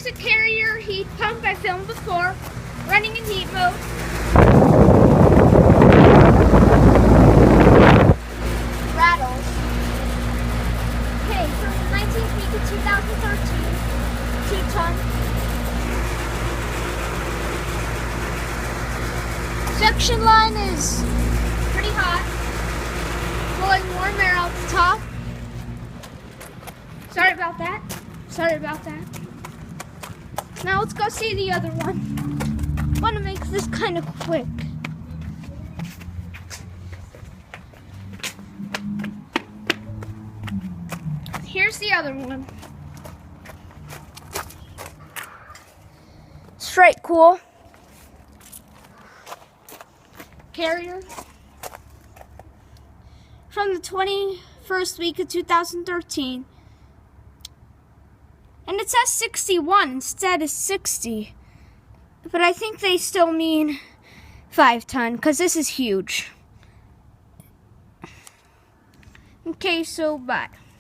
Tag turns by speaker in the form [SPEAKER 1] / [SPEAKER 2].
[SPEAKER 1] Here's a Carrier heat pump I filmed before, running in heat mode. Rattles. Okay, from the 19th week of 2013, 2-ton. Suction line is pretty hot, blowing warm air out the top. Sorry about that. Sorry about that. Now let's go see the other one. I want to make this kind of quick. Here's the other one. Straight cool. Carrier. From the 21st week of 2013. And it says 61 instead of 60. But I think they still mean 5-ton, because this is huge. Okay, so bye.